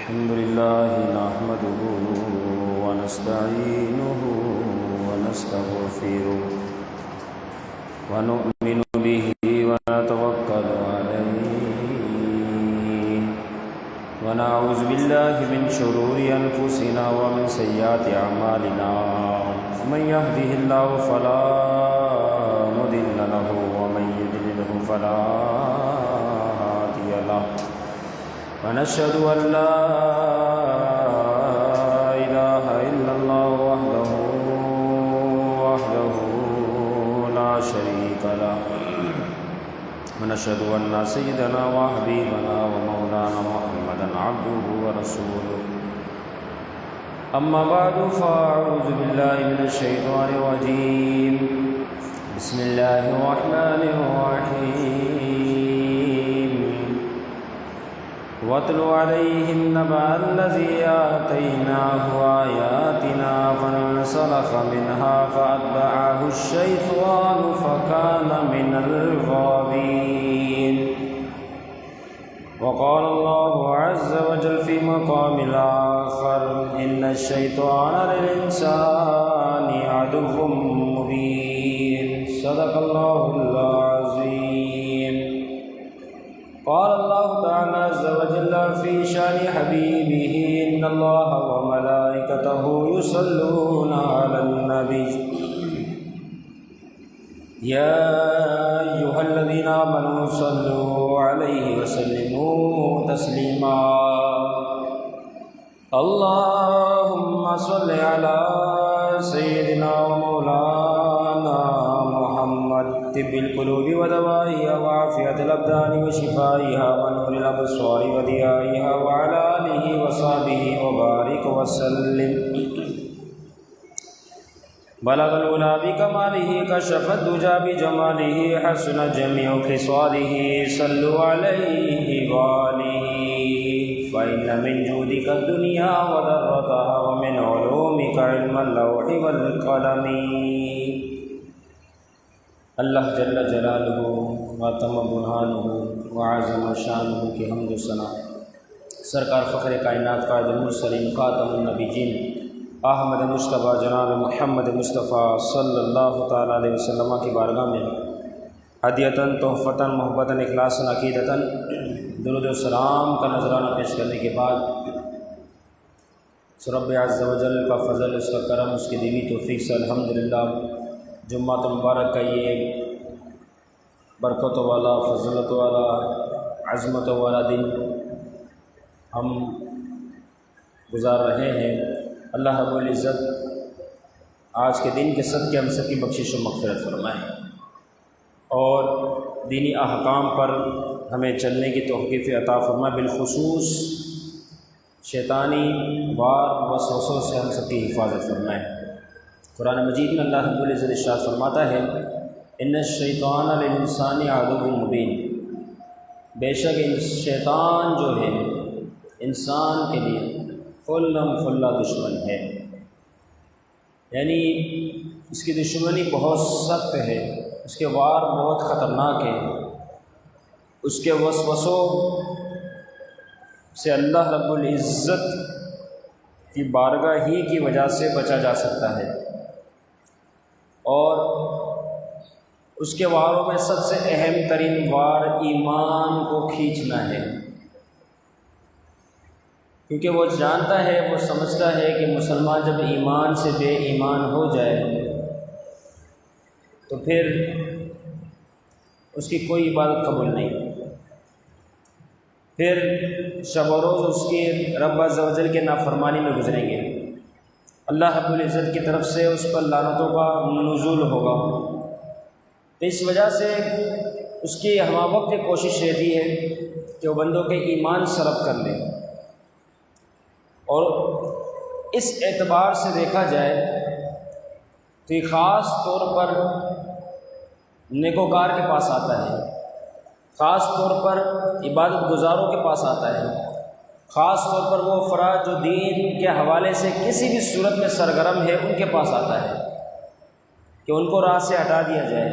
الحمد لله نحمده ونستعينه ونستغفره ونؤمن به ونتوكل عليه ونعوذ بالله من شرور أنفسنا ومن سيئات أعمالنا من يهده الله فلا مضل له ومن يضلل فلا هادي له ونشهد أن لا إله إلا الله وحده لا شريك له ونشهد أن سيدنا وحبيبنا ومولانا محمدا عبده ورسوله أما بعد فأعوذ بالله من الشيطان الرجيم بسم الله الرحمن الرحيم واتل عليهم نبأ الذي آتيناه آياتنا فانسلخ منها فأتبعه الشيطان فكان من الغاوين وقال الله عز وجل في مقام الآخر إن الشيطان للإنسان عدو مبين صدق الله العظيم. قال الله تعالى عز وجل في شان حبيبه إن الله وملائكته يصلون على النبي يا أيها الذين آمنوا صلوا عليه وسلموا تسليما اللهم صل على سيدنا ومولانا محمد طب القلوب ودوائها وعافية الأبدان وشفائها ونور الأبصار وضيائها وعلى آله وصحبه وبارك وسلم. بلغ العلا بكماله كشف الدجى بجماله حسن جميع خصاله صلوا عليه وآله فإن من جودك الدنيا وذرتها ومن علومك علم اللوح والقلم. اللہ جل جلالہ وتم برہانہ وعظم شانہ کی حمد و ثنا سرکار فخر کائنات قائد المرسلین خاتم النبیین احمد مصطفیٰ جناب محمد مصطفیٰ صلی اللہ تعالیٰ علیہ وسلم کی بارگاہ میں ہدیتاً تحفتاً محبتاً اخلاصاً عقیدتاً درود و سلام کا نذرانہ پیش کرنے کے بعد رب عز و جل کا فضل، اس کا کرم، اس کی دیوی توفیق سے الحمدللہ جمعہ مبارک کا یہ برکت والا، فضلت والا، عظمت والا دن ہم گزار رہے ہیں. اللہ رب العزت آج کے دن کے صدقے ہم سب کی بخشش و مغفرت فرمائے اور دینی احکام پر ہمیں چلنے کی توفیق عطا فرمائے. بالخصوص شیطانی وار وسوسوں سے ہم سب کی حفاظت فرمائے. قرآن مجید میں اللہ رب العزت ارشاد فرماتا ہے ان الشیطان للانسان عدو مبین، بے شک شیطان جو ہے انسان کے لیے کھلم کھلا دشمن ہے. یعنی اس کی دشمنی بہت سخت ہے، اس کے وار بہت خطرناک ہے. اس کے وسوسوں سے اللہ رب العزت کی بارگاہ ہی کی وجہ سے بچا جا سکتا ہے. اور اس کے واروں میں سب سے اہم ترین وار ایمان کو کھینچنا ہے، کیونکہ وہ جانتا ہے، وہ سمجھتا ہے کہ مسلمان جب ایمان سے بے ایمان ہو جائے تو پھر اس کی کوئی عبادت قبول نہیں، پھر شب و روز اس کی رب عز و جل کے نافرمانی میں گزریں گے. اللہ رب العزت کی طرف سے اس پر لعنتوں کا نزول ہوگا. تو اس وجہ سے اس کی ہم وقت کوشش رہتی ہے کہ وہ بندوں کے ایمان سلب کر لے. اور اس اعتبار سے دیکھا جائے تو یہ خاص طور پر نیکوکار کے پاس آتا ہے، خاص طور پر عبادت گزاروں کے پاس آتا ہے، خاص طور پر وہ افراد جو دین کے حوالے سے کسی بھی صورت میں سرگرم ہے ان کے پاس آتا ہے کہ ان کو راہ سے ہٹا دیا جائے.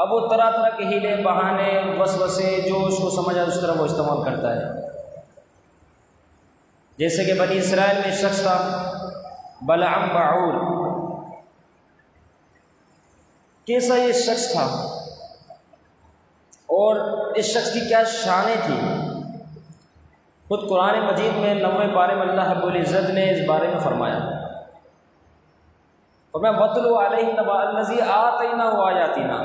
اب وہ طرح طرح کے ہیلے، بہانے، وسوسے جو اس کو سمجھ آئے اس طرح وہ استعمال کرتا ہے. جیسے کہ بنی اسرائیل میں ایک شخص تھا بلعام باعور، کیسا یہ شخص تھا اور اس شخص کی کیا شانیں تھی، خود قرآن مجید میں 9ویں پارے میں اللہ رب العزت نے اس بارے میں فرمایا، وَاتْلُ عَلَيْهِمْ نَبَأَ الَّذِي آتَيْنَاهُ آيَاتِنَا،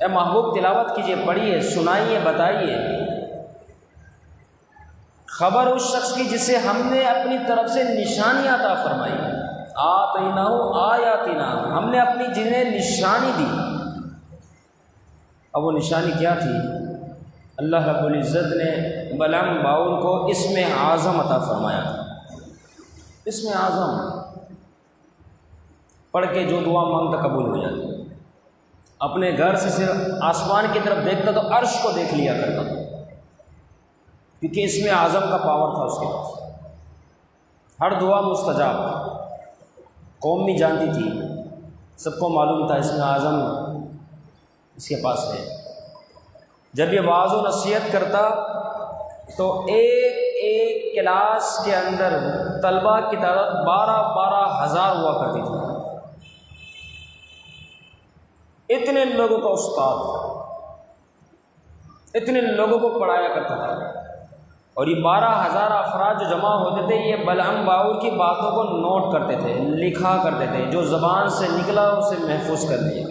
اے محبوب تلاوت کیجئے، پڑھیے، سنائیے، بتائیے خبر اس شخص کی جسے ہم نے اپنی طرف سے نشانی عطا فرمائی، آتَيْنَاهُ آيَاتِنَا، ہم نے اپنی جنہیں نشانی دی۔ اب وہ نشانی کیا تھی؟ اللہ رب العزت نے بلعام باعور کو اسم اعظم عطا فرمایا تھا۔ اسم اعظم پڑھ کے جو دعا مانگتا قبول ہو جاتی، اپنے گھر سے صرف آسمان کی طرف دیکھتا تو عرش کو دیکھ لیا کرتا تھا، کیونکہ اسم اعظم کا پاور تھا اس کے پاس، ہر دعا مستجاب۔ قوم بھی جانتی تھی، سب کو معلوم تھا اسم اعظم اس کے پاس ہے۔ جب یہ واعظ و نصیحت کرتا تو ایک ایک کلاس کے اندر طلباء کی تعداد 12,000 ہوا کرتی تھی، اتنے لوگوں کا استاد، اتنے لوگوں کو پڑھایا کرتا تھا، اور یہ 12,000 افراد جو جمع ہوتے تھے یہ بلعام باعور کی باتوں کو نوٹ کرتے تھے، لکھا کرتے تھے، جو زبان سے نکلا اسے محفوظ کر لیا،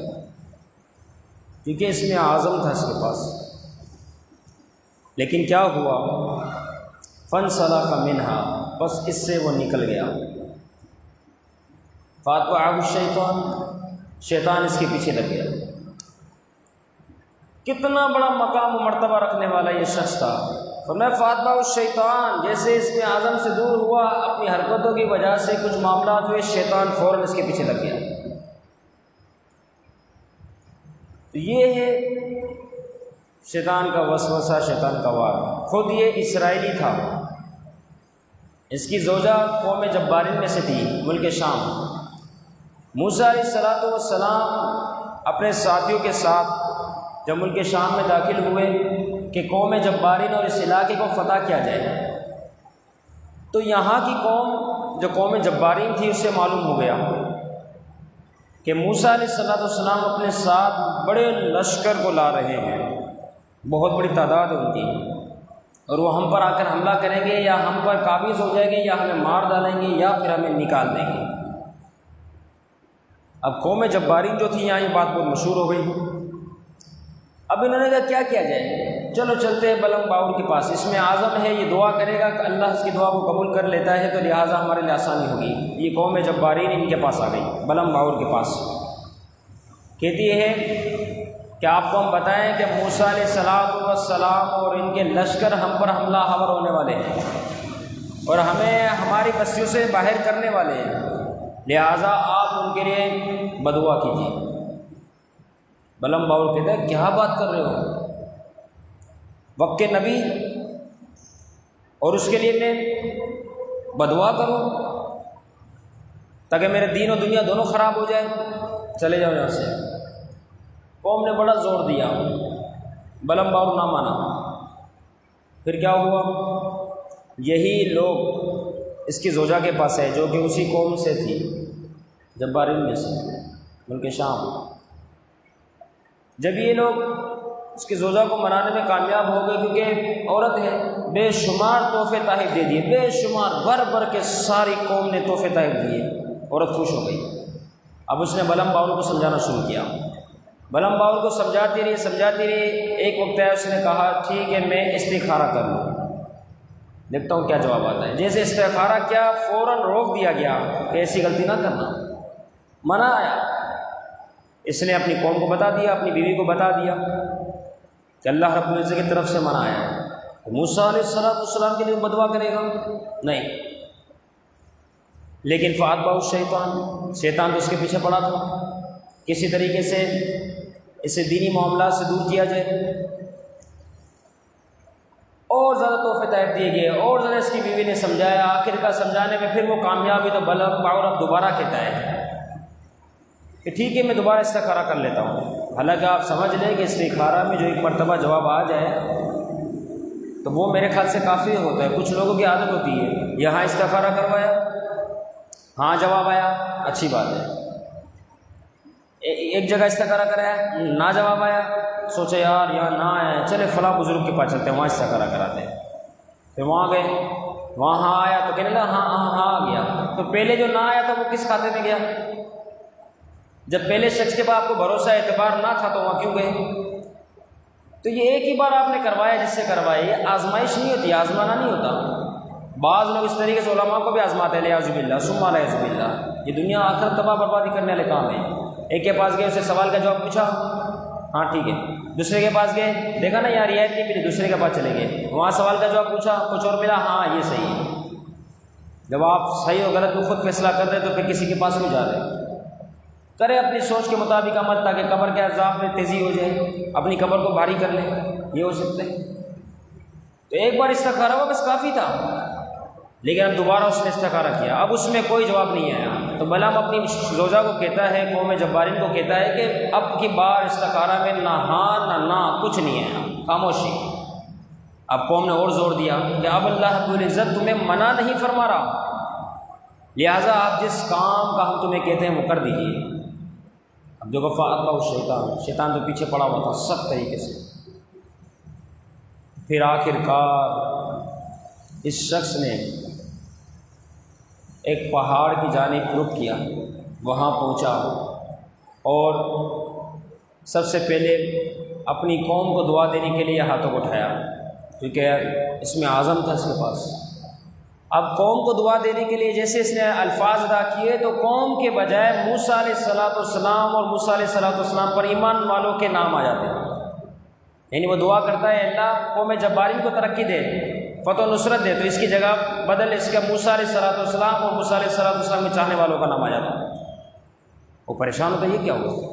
کیونکہ اس میں اعظم تھا اس کے پاس۔ لیکن کیا ہوا؟ فَانْسَلَخَ مِنْهَا، بس اس سے وہ نکل گیا، فَأَتْبَعَهُ الشَّيْطَانُ، شیطان اس کے پیچھے لگ گیا۔ کتنا بڑا مقام و مرتبہ رکھنے والا یہ شخص تھا، فرمایا فَأَتْبَعَهُ الشَّيْطَانُ، جیسے اس میں اعظم سے دور ہوا، اپنی حرکتوں کی وجہ سے کچھ معاملات ہوئے، شیطان فوراً اس کے پیچھے لگ گیا۔ تو یہ ہے شیطان کا وسوسہ، شیطان کا وار۔ خود یہ اسرائیلی تھا، اس کی زوجہ قوم جبارین میں سے تھی، ملک شام۔ موسیٰ علیہ السلام اپنے ساتھیوں کے ساتھ جب ملک شام میں داخل ہوئے کہ قوم جبارین اور اس علاقے کو فتح کیا جائے، تو یہاں کی قوم جو قوم جبارین تھی اسے معلوم ہو گیا کہ موسیٰ علیہ السلام اپنے ساتھ بڑے لشکر کو لا رہے ہیں، بہت بڑی تعداد ہے ان کی، اور وہ ہم پر آ کر حملہ کریں گے، یا ہم پر قابض ہو جائیں گے، یا ہمیں مار ڈالیں گے، یا پھر ہمیں نکال دیں گے۔ اب قوم جبارین جو تھی یہاں یہ بات بہت مشہور ہو گئی۔ اب انہوں نے کہا کیا کیا جائے، چلو چلتے ہیں بلعام باعور کے پاس، اس میں اعظم ہے، یہ دعا کرے گا کہ اللہ اس کی دعا کو قبول کر لیتا ہے، تو لہٰذا ہمارے لیے آسانی ہوگی۔ یہ قوم جبارین ان کے پاس آ گئی، بلعام باعور کے پاس، کہتی ہے کہ آپ کو ہم بتائیں کہ موسیٰ علیہ السلام اور ان کے لشکر ہم پر حملہ آور ہونے والے ہیں، اور ہمیں ہماری بستیوں سے باہر کرنے والے ہیں، لہٰذا آپ ان کے لیے بدعا کیجیے۔ بلعام باعور کہتا ہے کیا بات کر رہے ہو، وقت کے نبی، اور اس کے لیے میں بدعا کروں تاکہ میرے دین و دنیا دونوں خراب ہو جائے، چلے جاؤ یہاں سے۔ قوم نے بڑا زور دیا، بلعام باعور نہ مانا۔ پھر کیا ہوا؟ یہی لوگ اس کی زوجہ کے پاس ہے جو کہ اسی قوم سے تھی، جبارین میں سے، ملک شام۔ جب یہ لوگ اس کی زوجہ کو منانے میں کامیاب ہو گئے، کیونکہ عورت ہے، بے شمار تحفے تحائف دے دیے، بے شمار، بھر بھر کے ساری قوم نے تحفے تحائف دیے، عورت خوش ہو گئی۔ اب اس نے بلعام باعور کو سمجھانا شروع کیا، بلعام باعور کو سمجھاتی رہی، ایک وقت ہے اس نے کہا ٹھیک ہے میں استخارہ کر لوں، دیکھتا ہوں کیا جواب آتا ہے۔ جیسے استخارہ کیا، فوراً روک دیا گیا کہ ایسی غلطی نہ کرنا، منع آیا۔ اس نے اپنی قوم کو بتا دیا، اپنی بیوی کو بتا دیا کہ اللہ رب العزت کی طرف سے منع آیا ہے، موسیٰ علیہ السلام کے لیے بدعا کرے گا نہیں۔ لیکن فَأَتْبَعَهُ الشَّيْطَانُ، شیطان تو اس کے پیچھے پڑا تھا، کسی طریقے سے اسے دینی معاملات سے دور کیا جائے، اور زیادہ تحفے تحائف دیے گئے، اور زیادہ اس کی بیوی نے سمجھایا، آخر کا سمجھانے میں پھر وہ کامیاب ہوئی، تو بلعام باعور اب دوبارہ کہتا ہے کہ ٹھیک ہے میں دوبارہ استخارہ کر لیتا ہوں۔ حالانکہ آپ سمجھ لیں کہ استخارہ میں جو ایک مرتبہ جواب آ جائے تو وہ میرے خیال سے کافی ہوتا ہے۔ کچھ لوگوں کی عادت ہوتی ہے، یہاں استخارہ کروایا، ہاں جواب آیا، اچھی بات ہے۔ ایک جگہ استخارہ کرایا، نہ جواب آیا، سوچے یار یہاں نہ آیا، چلے فلاں بزرگ کے پاس چلتے ہیں، وہاں استخارہ کراتے ہیں۔ پھر وہاں گئے، وہاں ہاں آیا تو کہنے لگا ہاں ہاں ہاں آ گیا۔ تو پہلے جو نہ آیا تھا وہ کس کھاتے میں گیا؟ جب پہلے شخص کے بعد آپ کو بھروسہ اعتبار نہ تھا تو وہاں کیوں گئے؟ تو یہ ایک ہی بار آپ نے کروایا جس سے کروایا، یہ آزمائش نہیں ہوتی، آزمانا نہیں ہوتا۔ بعض لوگ اس طریقے سے علماء کو بھی آزماتے ہیں، اعوذ باللہ ثم اعوذ باللہ، یہ دنیا آخرت تباہ بربادی کرنے والے کام ہیں۔ ایک کے پاس گئے، اسے سوال کا جواب پوچھا، ہاں ٹھیک ہے۔ دوسرے کے پاس گئے، دیکھا نا یار رعایت نہیں ملی، دوسرے کے پاس چلے گئے، وہاں سوال کا جواب پوچھا، کچھ اور ملا، ہاں یہ صحیح ہے۔ جب آپ صحیح اور غلط کو خود فیصلہ کر رہے تو پھر کسی کے پاس کیوں جا رہے؟ کرے اپنی سوچ کے مطابق عمل، تاکہ قبر کے عذاب میں تیزی ہو جائے، اپنی قبر کو بھاری کر لیں، یہ ہو سکتے ہیں۔ تو ایک بار استخارہ ہوا بس کافی تھا، لیکن اب دوبارہ اس نے استخارہ کیا، اب اس میں کوئی جواب نہیں آیا۔ تو بلام اپنی زوجہ کو کہتا ہے، قوم جبارین کو کہتا ہے کہ اب کی بار استخارہ میں نہ ہاں نہ کچھ نہیں آیا، خاموشی۔ اب قوم نے اور زور دیا کہ اب اللہ رب العزت تمہیں منع نہیں فرما رہا، لہٰذا آپ جس کام کا ہم تمہیں کہتے ہیں وہ کر دیجیے۔ اب جو فاتبعہ شیطان تو پیچھے پڑا ہوا تھا سخت طریقے سے۔ پھر آخر کار اس شخص نے ایک پہاڑ کی جانب رخ کیا، وہاں پہنچا اور سب سے پہلے اپنی قوم کو دعا دینے کے لیے ہاتھوں کو اٹھایا، کیونکہ اس میں عزم تھا اس کے پاس۔ اب قوم کو دعا دینے کے لیے جیسے اس نے الفاظ ادا کیے تو قوم کے بجائے موسیٰ علیہ السلام اور موسیٰ علیہ السلام پر ایمان والوں کے نام آ جاتے ہیں۔ یعنی وہ دعا کرتا ہے اللہ قوم جبارین کو ترقی دے، فتح و نصرت دے، تو اس کی جگہ بدل اس کا موسیٰ علیہ السلام اور موسیٰ علیہ السلام کے چاہنے والوں کا نام آ جاتا ہے۔ وہ پریشان ہوتا ہے یہ کیا ہوا؟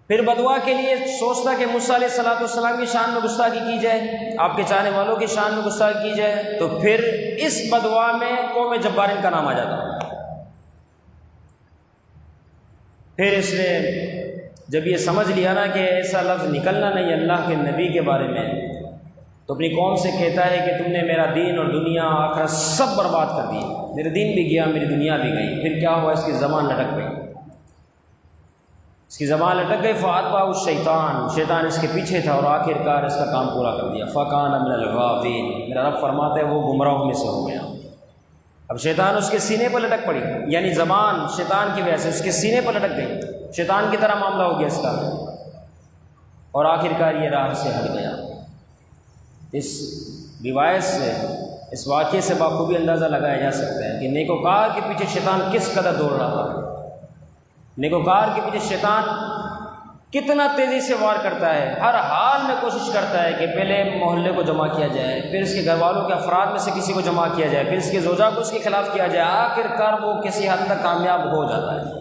پھر بدعا کے لیے سوچتا کہ موسیٰ علیہ السلام کی شان میں گستاخی کی جائے، آپ کے چاہنے والوں کی شان میں گستاخی کی جائے، تو پھر اس بدعا میں قوم جبارین کا نام آ جاتا۔ پھر اس نے جب یہ سمجھ لیا نا کہ ایسا لفظ نکلنا نہیں اللہ کے نبی کے بارے میں، تو اپنی قوم سے کہتا ہے کہ تم نے میرا دین اور دنیا آخرت سب برباد کر دی، میرا دین بھی گیا، میری دنیا بھی گئی۔ پھر کیا ہوا؟ اس کی زبان لٹک گئی، اس کی زبان لٹک گئی۔ فاتبعہ شیطان اس کے پیچھے تھا اور آخر کار اس کا کام پورا کر دیا۔ فکان من الغاوین، میرا رب فرماتا ہے وہ گمراہوں میں سے ہو گیا۔ اب شیطان اس کے سینے پر لٹک پڑی، یعنی زبان شیطان کی وجہ سے اس کے سینے پر لٹک گئی، شیطان کی طرح معاملہ ہو گیا اس کا، اور آخر کار یہ راہ سے ہٹ گیا۔ اس روایت سے، اس واقعے سے بخوبی اندازہ لگایا جا سکتا ہے کہ نیکوکار کے پیچھے شیطان کس قدر دوڑ رہا ہے، نیکوکار کے پیچھے شیطان کتنا تیزی سے وار کرتا ہے، ہر حال میں کوشش کرتا ہے کہ پہلے محلے کو جمع کیا جائے، پھر اس کے گھر والوں کے افراد میں سے کسی کو جمع کیا جائے، پھر اس کے زوجہ کو اس کے خلاف کیا جائے، آخر کار وہ کسی حد تک کامیاب ہو جاتا ہے۔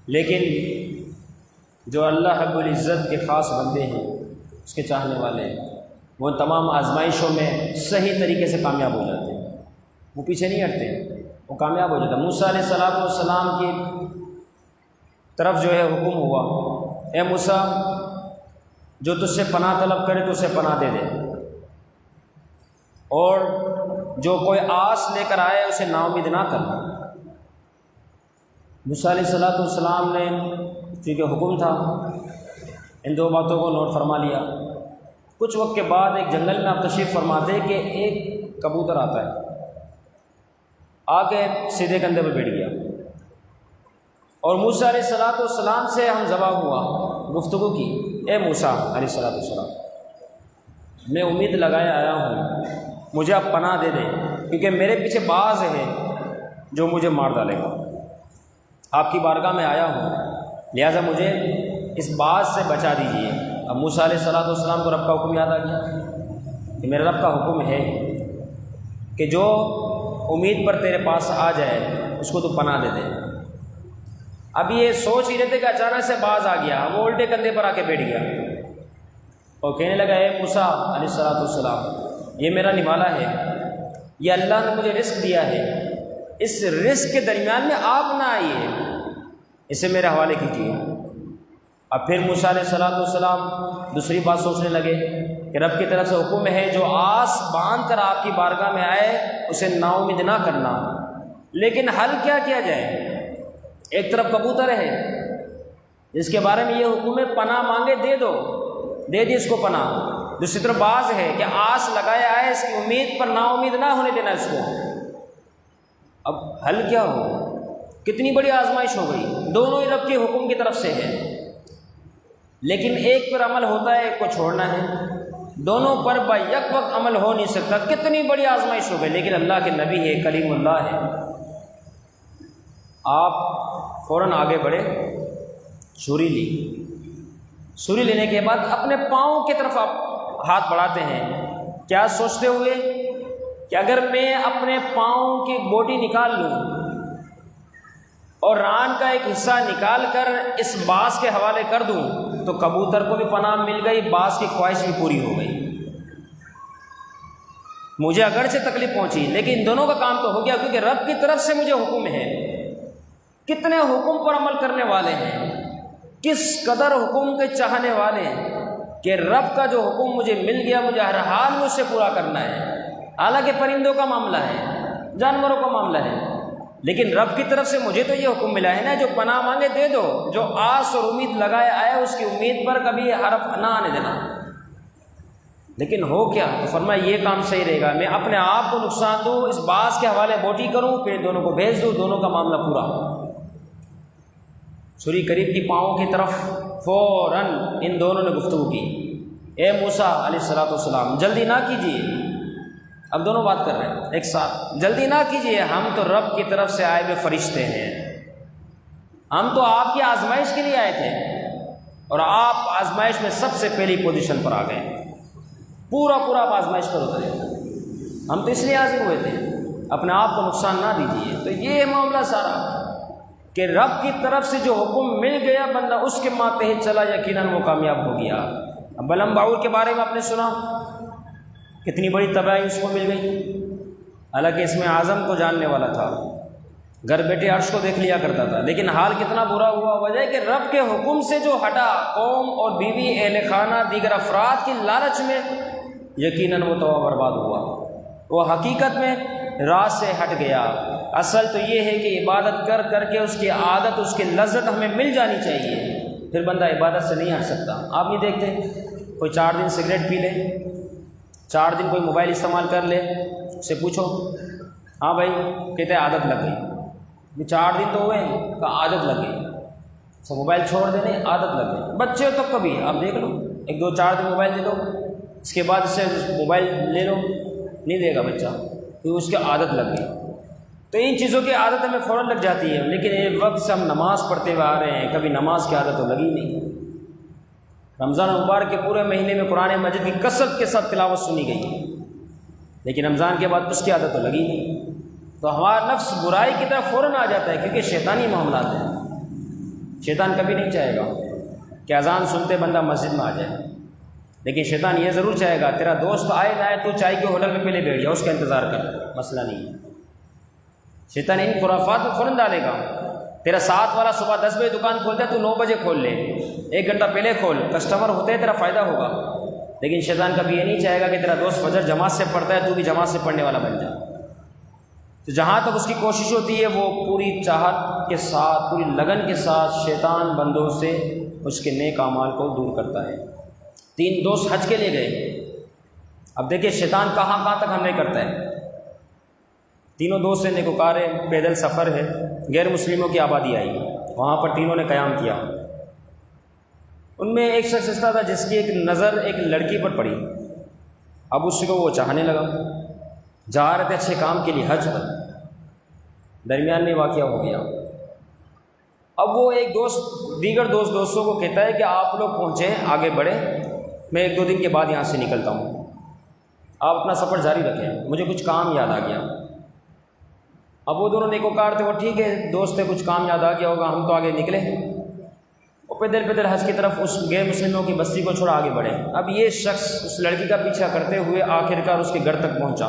لیکن جو اللہ رب العزت کے خاص بندے ہیں، اس کے چاہنے والے ہیں، وہ تمام آزمائشوں میں صحیح طریقے سے کامیاب ہو جاتے ہیں، وہ پیچھے نہیں ہٹتے، وہ کامیاب ہو جاتا ہے۔ موسیٰ علیہ السلام کی طرف جو ہے حکم ہوا، اے موسیٰ جو تجھ سے پناہ طلب کرے تو اسے پناہ دے دے، اور جو کوئی آس لے کر آئے اسے نا امید نہ کر۔ موسیٰ علیہ السلام نے چونکہ حکم تھا ان دو باتوں کو نوٹ فرما لیا۔ کچھ وقت کے بعد ایک جنگل میں آپ تشریف فرماتے کہ ایک کبوتر آتا ہے، آ کے سیدھے کندھے پہ بیٹھ گیا، اور موسیٰ علیہ السلام سے ہم ذبح ہوا، گفتگو کی، اے موسیٰ علیہ السلام میں امید لگائے آیا ہوں، مجھے اب پناہ دے دے، کیونکہ میرے پیچھے باز ہے جو مجھے مار ڈالے گا، آپ کی بارگاہ میں آیا ہوں، لہٰذا مجھے اس باز سے بچا دیجیے۔ اب موسیٰ علیہ السلام کو رب کا حکم یاد آ گیا کہ میرے رب کا حکم ہے کہ جو امید پر تیرے پاس آ جائے اس کو تو پناہ دے دے۔ اب یہ سوچ ہی رہے تھے کہ اچانک سے باز آ گیا، وہ الٹے کندھے پر آ کے بیٹھ گیا اور کہنے لگا اے موسیٰ علیہ السلام یہ میرا نوالا ہے، یہ اللہ نے مجھے رزق دیا ہے، اس رزق کے درمیان میں آپ نہ آئیے، اسے میرے حوالے کیجیے۔ اب پھر موسیٰ علیہ السلام دوسری بات سوچنے لگے کہ رب کی طرف سے حکم ہے جو آس باندھ کر آپ کی بارگاہ میں آئے اسے نا امید نہ کرنا۔ لیکن حل کیا کیا جائے؟ ایک طرف کبوتر ہے جس کے بارے میں یہ حکم ہے پناہ مانگے دے دو، دے دی اس کو پناہ۔ دوسری طرف باز ہے کہ آس لگایا آئے اس کی امید پر نا امید نہ ہونے دینا اس کو۔ اب حل کیا ہو؟ کتنی بڑی آزمائش ہو گئی، دونوں ہی رب کے حکم کی طرف سے ہے، لیکن ایک پر عمل ہوتا ہے ایک کو چھوڑنا ہے، دونوں پر بیک وقت عمل ہو نہیں سکتا۔ کتنی بڑی آزمائش ہو گئی، لیکن اللہ کے نبی ہے، کلیم اللہ ہے۔ آپ فوراً آگے بڑھے، چھری لی، چھری لینے کے بعد اپنے پاؤں کی طرف آپ ہاتھ بڑھاتے ہیں، کیا سوچتے ہوئے کہ اگر میں اپنے پاؤں کی بوٹی نکال لوں اور ران کا ایک حصہ نکال کر اس باز کے حوالے کر دوں تو کبوتر کو بھی پناہ مل گئی، باز کی خواہش بھی پوری ہو گئی۔ مجھے اگرچہ تکلیف پہنچی لیکن ان دونوں کا کام تو ہو گیا، کیونکہ رب کی طرف سے مجھے حکم ہے۔ کتنے حکم پر عمل کرنے والے ہیں، کس قدر حکم کے چاہنے والے ہیں کہ رب کا جو حکم مجھے مل گیا مجھے ہر حال میں اسے پورا کرنا ہے۔ حالانکہ پرندوں کا معاملہ ہے، جانوروں کا معاملہ ہے، لیکن رب کی طرف سے مجھے تو یہ حکم ملا ہے نا، جو پناہ مانگے دے دو، جو آس اور امید لگائے آئے اس کی امید پر کبھی حرف نہ آنے دینا۔ لیکن ہو کیا؟ تو فرمایا یہ کام صحیح رہے گا، میں اپنے آپ کو نقصان دوں، اس باز کے حوالے بوٹی کروں، پھر دونوں کو بھیج دوں، دونوں کا معاملہ پورا۔ چھری قریب کی پاؤں کی طرف، فوراً ان دونوں نے گفتگو کی، اے موسیٰ علیہ السلام جلدی نہ کیجیے۔ اب دونوں بات کر رہے ہیں ایک ساتھ، جلدی نہ کیجیے، ہم تو رب کی طرف سے آئے ہوئے فرشتے ہیں، ہم تو آپ کی آزمائش کے لیے آئے تھے اور آپ آزمائش میں سب سے پہلی پوزیشن پر آ گئے، پورا آپ آزمائش پر اترے، ہم تو اس لیے حاضر ہوئے تھے، اپنے آپ کو نقصان نہ دیجیے۔ تو یہ معاملہ سارا کہ رب کی طرف سے جو حکم مل گیا بندہ اس کے ماتحت چلا، یقیناً وہ کامیاب ہو گیا۔ اب بلم باعور کے بارے میں آپ نے سنا، کتنی بڑی تباہی اس کو مل گئی، حالانکہ اس میں اعظم کو جاننے والا تھا، گھر بیٹھے عرش کو دیکھ لیا کرتا تھا، لیکن حال کتنا برا ہوا، وجہ ہے کہ رب کے حکم سے جو ہٹا، قوم اور بیوی اہل خانہ دیگر افراد کی لالچ میں، یقیناً وہ تباہ برباد ہوا، وہ حقیقت میں راہ سے ہٹ گیا۔ اصل تو یہ ہے کہ عبادت کر کر کے اس کی عادت، اس کی لذت ہمیں مل جانی چاہیے، پھر بندہ عبادت سے نہیں ہٹ سکتا۔ آپ یہ دیکھتے کوئی 4 دن سگریٹ پی لے، 4 دن کوئی موبائل استعمال کر لے، اس سے پوچھو، ہاں بھائی، کہتے ہیں عادت لگ گئی، 4 دن تو ہوئے ہیں، کہ عادت لگ گئی، سب موبائل چھوڑ دینے، عادت لگ گئی۔ بچے تو کبھی آپ دیکھ لو، 1-2-4 دن موبائل دے دو، اس کے بعد اس سے موبائل لے لو، نہیں دے گا بچہ، کیونکہ اس کی عادت لگ گئی۔ تو ان چیزوں کی عادت ہمیں فوراً لگ جاتی ہے، لیکن ایک وقت سے ہم نماز پڑھتے ہوئے آ رہے ہیں، کبھی نماز کی عادت تو لگی نہیں۔ رمضان مبارک کے پورے مہینے میں قرآن مجید کی کثرت کے ساتھ تلاوت سنی گئی، لیکن رمضان کے بعد اس کی عادت تو لگی نہیں۔ تو ہمارا نفس برائی کی طرف فوراً آ جاتا ہے، کیونکہ شیطانی معاملات ہیں۔ شیطان کبھی نہیں چاہے گا کہ اذان سنتے بندہ مسجد میں آ جائے، لیکن شیطان یہ ضرور چاہے گا تیرا دوست آئے نہ آئے، تو چائے کے ہوٹل میں پہلے بیٹھ جا، اس کا انتظار کر، مسئلہ نہیں ہے۔ شیطان ان خرافات کو فوراً ڈالے گا، تیرا ساتھ والا صبح 10 بجے دکان کھولتا ہے، تو 9 بجے کھول لے، 1 گھنٹہ پہلے کھول، کسٹمر ہوتے ہیں تیرا فائدہ ہوگا۔ لیکن شیطان کبھی یہ نہیں چاہے گا کہ تیرا دوست فجر جماعت سے پڑھتا ہے، تو بھی جماعت سے پڑھنے والا بن جا۔ تو جہاں تک اس کی کوشش ہوتی ہے، وہ پوری چاہت کے ساتھ، پوری لگن کے ساتھ شیطان بندوں سے اس کے نیک اعمال کو دور کرتا ہے۔ 3 دوست حج کے لیے گئے، اب دیکھیں شیطان کہاں تک حملے کرتا ہے۔ تینوں دوست سے نیکوکار ہے، پیدل سفر ہے، غیر مسلموں کی آبادی آئی، وہاں پر تینوں نے قیام کیا۔ ان میں ایک شخص ایسا تھا جس کی ایک نظر ایک لڑکی پر پڑی، اب اس کو وہ چاہنے لگا، جا رہے تھے اچھے کام کے لیے حج پر، درمیان میں واقعہ ہو گیا۔ اب وہ ایک دوست دیگر دوستوں کو کہتا ہے کہ آپ لوگ پہنچیں، آگے بڑھیں، میں 1-2 دن کے بعد یہاں سے نکلتا ہوں، آپ اپنا سفر جاری رکھیں، مجھے کچھ کام یاد آ گیا۔ اب وہ دونوں نیکوکار تھے، وہ ٹھیک ہے دوست تھے، کچھ کام یاد آ گیا ہوگا، ہم تو آگے نکلے، وہ پیدل حج کی طرف اس غیر مسلموں کی بستی کو چھوڑا آگے بڑھے۔ اب یہ شخص اس لڑکی کا پیچھا کرتے ہوئے آخرکار اس کے گھر تک پہنچا،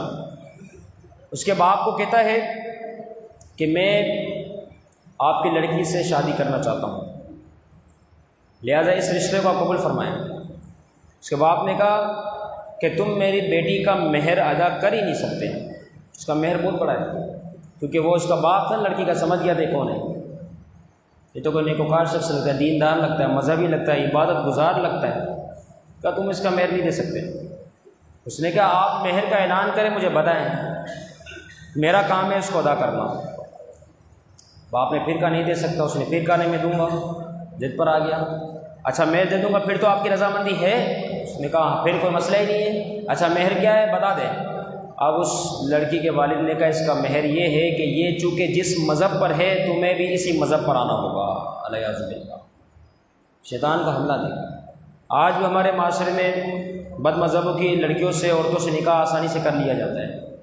اس کے باپ کو کہتا ہے کہ میں آپ کی لڑکی سے شادی کرنا چاہتا ہوں، لہٰذا اس رشتے کو آپ قبول فرمائیں۔ اس کے باپ نے کہا کہ تم میری بیٹی کا مہر ادا کر ہی نہیں سکتے۔ اس کا مہر بہت بڑا ہے، کیونکہ وہ اس کا باپ تھا، لڑکی کا سمجھ گیا تھا کون ہے، یہ تو کوئی نیکوکار شخص لگتا ہے، دیندار لگتا ہے، مذہبی لگتا ہے، عبادت گزار لگتا ہے، کہا تم اس کا مہر نہیں دے سکتے۔ اس نے کہا آپ مہر کا اعلان کریں، مجھے بتائیں، میرا کام ہے اس کو ادا کرنا۔ باپ نے پھر کہا نہیں دے سکتا، اس نے پھر کہا نہیں میں دوں گا، ضد پر آ گیا۔ اچھا مہر دے دوں گا، پھر تو آپ کی رضامندی ہے؟ اس نے کہا پھر کوئی مسئلہ ہی نہیں ہے، اچھا مہر کیا ہے بتا دیں۔ اب اس لڑکی کے والد نے کہا اس کا مہر یہ ہے کہ یہ چونکہ جس مذہب پر ہے تمہیں بھی اسی مذہب پر آنا ہوگا۔ الیاذ باللہ، شیطان کا حملہ دیکھا۔ آج بھی ہمارے معاشرے میں بد مذہبوں کی لڑکیوں سے، عورتوں سے نکاح آسانی سے کر لیا جاتا ہے،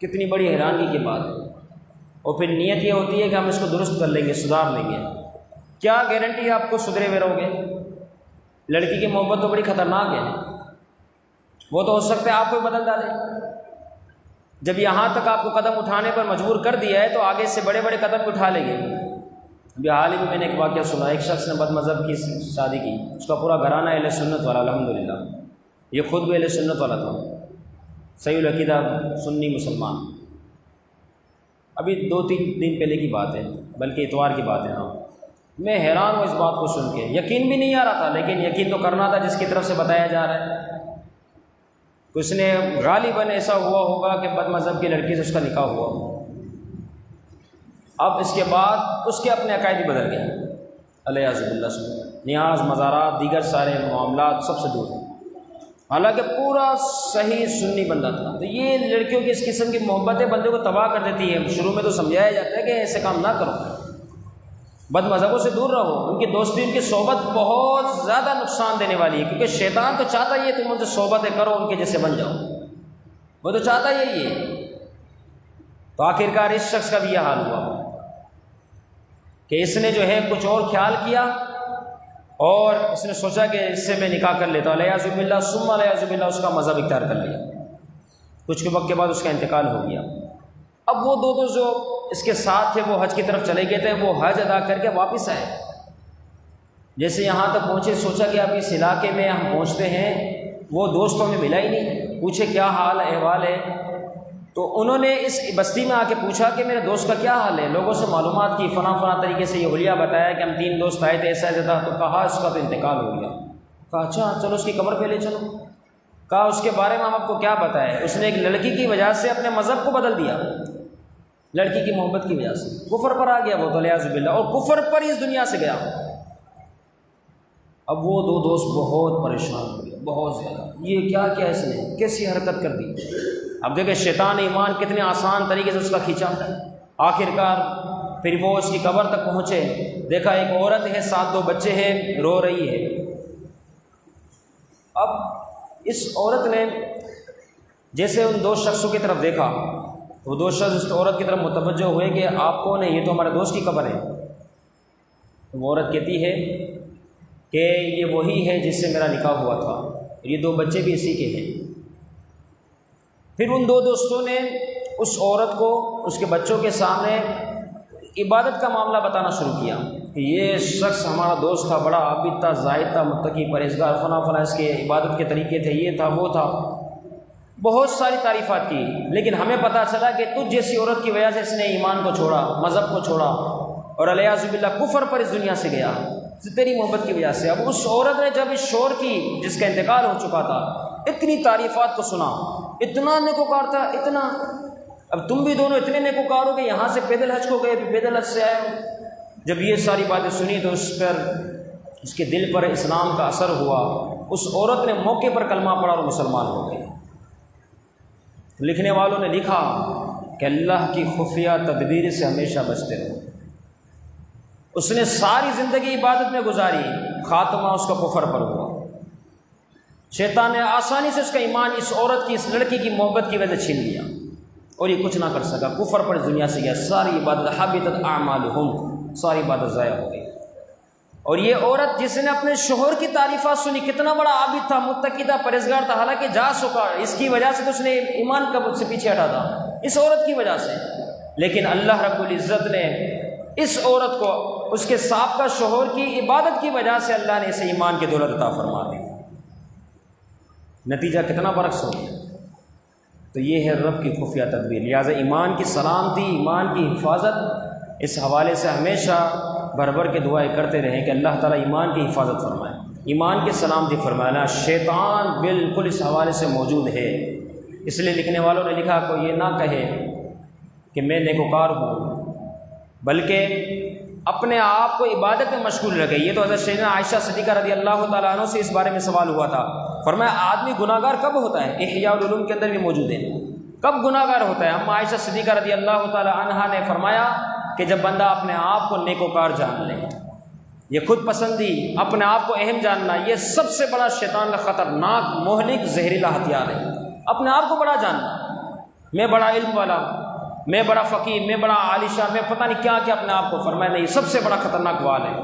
کتنی بڑی حیرانگی کی بات ہے۔ اور پھر نیت یہ ہوتی ہے کہ ہم اس کو درست کر لیں گے، سدھار لیں گے۔ کیا گارنٹی ہے آپ کو سدھرے ہوئے رہو گے؟ لڑکی کی محبت تو بڑی خطرناک ہے، وہ تو ہو سکتا ہے آپ کو بدل ڈالے۔ جب یہاں تک آپ کو قدم اٹھانے پر مجبور کر دیا ہے تو آگے سے بڑے بڑے قدم اٹھا لیں گے۔ ابھی حال ہی میں نے ایک واقعہ سنا، ایک شخص نے بد مذہب کی شادی کی، اس کا پورا گھرانہ اہل سنت والا، الحمدللہ یہ خود بھی اہل سنت والا تھا، صحیح العقیدہ سنی مسلمان۔ ابھی 2-3 دن پہلے کی بات ہے، بلکہ اتوار کی بات ہے۔ ہاں میں حیران ہوں اس بات کو سن کے، یقین بھی نہیں آ رہا تھا، لیکن یقین تو کرنا تھا جس کی طرف سے بتایا جا رہا ہے۔ اس نے غالباً ایسا ہوا ہوگا کہ بد مذہب کی لڑکی سے اس کا نکاح ہوا۔ اب اس کے بعد اس کے اپنے عقائد بھی بدل گئے، الیاذ باللہ، نیاز، مزارات، دیگر سارے معاملات سب سے دور ہیں، حالانکہ پورا صحیح سنی بندہ تھا۔ تو یہ لڑکیوں کی اس قسم کی محبتیں بندے کو تباہ کر دیتی ہے۔ شروع میں تو سمجھایا جاتا ہے کہ ایسے کام نہ کرو، بد مذہبوں سے دور رہو، ان کی دوستی، ان کی صحبت بہت زیادہ نقصان دینے والی ہے، کیونکہ شیطان تو چاہتا ہی ہے تم ان سے صحبتیں کرو، ان کے جیسے بن جاؤ، وہ تو چاہتا ہی ہے۔ تو آخرکار اس شخص کا بھی یہ حال ہوا کہ اس نے جو ہے کچھ اور خیال کیا اور اس نے سوچا کہ اس سے میں نکاح کر لیتا ہوں، الیاذ باللہ ثم الیاذ باللہ، اس کا مذہب اختیار کر لیا۔ کچھ وقت کے بعد اس کا انتقال ہو گیا۔ اب وہ دو جو اس کے ساتھ تھے وہ حج کی طرف چلے گئے تھے، وہ حج ادا کر کے واپس آئے۔ جیسے یہاں تک پہنچے، سوچا کہ اب اس علاقے میں ہم پہنچتے ہیں، وہ دوستوں میں ملا ہی نہیں، پوچھے کیا حال احوال ہے۔ تو انہوں نے اس بستی میں آ کے پوچھا کہ میرے دوست کا کیا حال ہے، لوگوں سے معلومات کی، فلاں طریقے سے یہ حلیہ بتایا کہ ہم 3 دوست آئے تھے، ایسا ایسا تھا۔ تو کہا اس کا تو انتقال ہو گیا۔ کہا اچھا چلو اس کی قبر پہ لے چلو۔ کہا اس کے بارے میں ہم آپ کو کیا بتائیں، اس نے ایک لڑکی کی وجہ سے اپنے مذہب کو بدل دیا، لڑکی کی محبت کی وجہ سے کفر پر آ گیا وہ، تو الیاذ باللہ، اور کفر پر ہی اس دنیا سے گیا۔ اب وہ 2 دوست بہت پریشان ہو گئے، بہت زیادہ، یہ کیا کیا اس نے، کیسی حرکت کر دی۔ اب دیکھیں شیطان ایمان کتنے آسان طریقے سے اس کا کھینچا۔ آخرکار پھر وہ اس کی قبر تک پہنچے، دیکھا ایک عورت ہے، 2 بچے ہیں، رو رہی ہے۔ اب اس عورت نے جیسے ان 2 شخصوں کی طرف دیکھا، وہ 2 شخص اس عورت کی طرف متوجہ ہوئے کہ آپ کون ہیں، یہ تو ہمارے دوست کی قبر ہے۔ تو وہ عورت کہتی ہے کہ یہ وہی ہے جس سے میرا نکاح ہوا تھا، یہ 2 بچے بھی اسی کے ہیں۔ پھر ان 2 دوستوں نے اس عورت کو اس کے بچوں کے سامنے عبادت کا معاملہ بتانا شروع کیا کہ یہ شخص ہمارا دوست تھا، بڑا عابد تھا، زاہد تھا، متقی، پرہیزگار، فلاں اس کے عبادت کے طریقے تھے، یہ تھا وہ تھا، بہت ساری تعریفات کی۔ لیکن ہمیں پتہ چلا کہ تجھ جیسی عورت کی وجہ سے اس نے ایمان کو چھوڑا، مذہب کو چھوڑا، اور الیاذ باللہ کفر پر اس دنیا سے گیا تیری محبت کی وجہ سے۔ اب اس عورت نے جب اس شوہر کی جس کا انتقال ہو چکا تھا اتنی تعریفات کو سنا، اتنا نیکوکار تھا، اتنا، اب تم بھی دونوں اتنے نیکوکار ہو کہ یہاں سے پیدل حج کو گئے، پیدل حج سے آئے ہو۔ جب یہ ساری باتیں سنی تو اس پر، اس کے دل پر اسلام کا اثر ہوا۔ اس عورت نے موقع پر کلمہ پڑھا اور مسلمان ہو گئی۔ لکھنے والوں نے لکھا کہ اللہ کی خفیہ تدبیر سے ہمیشہ بچتے رہو۔ اس نے ساری زندگی عبادت میں گزاری، خاتمہ اس کا کفر پر ہوا۔ شیطان نے آسانی سے اس کا ایمان اس عورت کی، اس لڑکی کی محبت کی وجہ سے چھین لیا، اور یہ کچھ نہ کر سکا، کفر پر اس دنیا سے گیا۔ ساری عبادت حبطت اعمالہم، ساری عبادت ضائع ہو گئی۔ اور یہ عورت جس نے اپنے شوہر کی تعریفات سنی، کتنا بڑا عابد تھا، متقی تھا، پرہیزگار تھا، حالانکہ جا سکا، اس کی وجہ سے تو اس نے ایمان کب سے پیچھے ہٹا تھا، اس عورت کی وجہ سے۔ لیکن اللہ رب العزت نے اس عورت کو اس کے سابقہ شوہر کی عبادت کی وجہ سے اللہ نے اسے ایمان کی دولت عطا فرما دی۔ نتیجہ کتنا برعکس ہو گیا۔ تو یہ ہے رب کی خفیہ تدبیر۔ لہٰذا ایمان کی سلامتی، ایمان کی حفاظت، اس حوالے سے ہمیشہ بھر بھر کے دعائیں کرتے رہیں کہ اللہ تعالیٰ ایمان کی حفاظت فرمائے، ایمان کی سلامتی فرمانا۔ شیطان بالکل اس حوالے سے موجود ہے، اس لیے لکھنے والوں نے لکھا کوئی یہ نہ کہے کہ میں نیکوکار ہوں، بلکہ اپنے آپ کو عبادت میں مشغول رکھے۔ یہ تو حضرت سیدنا عائشہ صدیقہ رضی اللہ تعالیٰ عنہ سے اس بارے میں سوال ہوا تھا، فرمایا آدمی گناہ گار کب ہوتا ہے؟ احیاء العلوم کے اندر بھی موجود ہے، کب گناہ گار ہوتا ہے؟ اما عائشہ صدیقہ رضی اللہ تعالیٰ عنہا نے فرمایا کہ جب بندہ اپنے آپ کو نیکوکار جان لے۔ یہ خود پسندی، اپنے آپ کو اہم جاننا، یہ سب سے بڑا شیطان کا خطرناک مہلک زہریلا ہتھیار ہے۔ اپنے آپ کو بڑا جاننا، میں بڑا علم والا، میں بڑا فقیر، میں بڑا عالیشان، میں پتہ نہیں کیا کیا اپنے آپ کو، فرمایا نہیں، یہ سب سے بڑا خطرناک وال ہے۔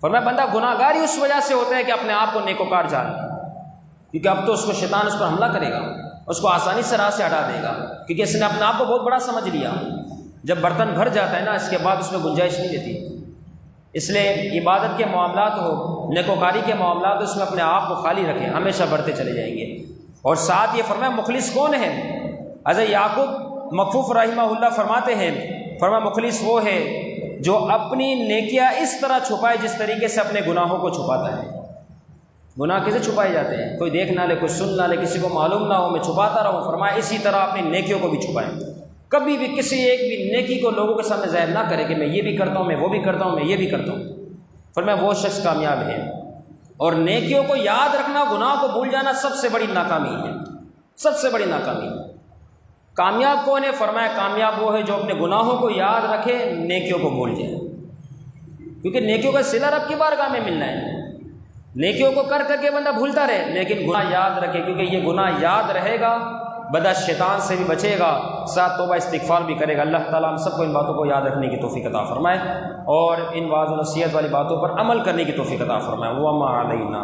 فرمایا بندہ گناہ گار ہی اس وجہ سے ہوتا ہے کہ اپنے آپ کو نیکوکار جان لے، کیونکہ اب تو اس کو شیطان اس پر حملہ کرے گا، اس کو آسانی سے راہ سے ہٹا دے گا، کیونکہ اس نے اپنے آپ کو بہت بڑا سمجھ لیا۔ جب برتن بھر جاتا ہے نا، اس کے بعد اس میں گنجائش نہیں دیتی۔ اس لیے عبادت کے معاملات ہو، نیکوکاری کے معاملات، اس میں اپنے آپ کو خالی رکھیں، ہمیشہ بڑھتے چلے جائیں گے۔ اور ساتھ یہ فرمایا مخلص کون ہے؟ حضرت یعقوب مخفوف رحمہ اللہ فرماتے ہیں، فرمایا مخلص وہ ہے جو اپنی نیکیاں اس طرح چھپائے جس طریقے سے اپنے گناہوں کو چھپاتا ہے۔ گناہ کیسے چھپائے جاتے ہیں؟ کوئی دیکھ نہ لے، کوئی سن نہ لے، کسی کو معلوم نہ ہو، میں چھپاتا رہوں۔ فرمایا اسی طرح اپنی نیکیوں کو بھی چھپائیں، کبھی بھی کسی ایک بھی نیکی کو لوگوں کے سامنے ظاہر نہ کرے کہ میں یہ بھی کرتا ہوں، میں وہ بھی کرتا ہوں، میں یہ بھی کرتا ہوں۔ فرمایا وہ شخص کامیاب ہے۔ اور نیکیوں کو یاد رکھنا، گناہ کو بھول جانا سب سے بڑی ناکامی ہے، سب سے بڑی ناکامی۔ کامیاب کون ہے؟ فرمایا کامیاب وہ ہے جو اپنے گناہوں کو یاد رکھے، نیکیوں کو بھول جائے، کیونکہ نیکیوں کا صلہ رب کی بارگاہ میں ملنا ہے۔ نیکیوں کو کر کر کے بندہ بھولتا رہے، لیکن گناہ یاد رکھے، کیونکہ یہ گناہ یاد رہے گا بندہ شیطان سے بھی بچے گا، ساتھ توبہ استغفار بھی کرے گا۔ اللہ تعالیٰ ہم سب کو ان باتوں کو یاد رکھنے کی توفیق عطا فرمائے اور ان واعظ و نصیحت والی باتوں پر عمل کرنے کی توفیق عطا فرمائے۔ وما علینا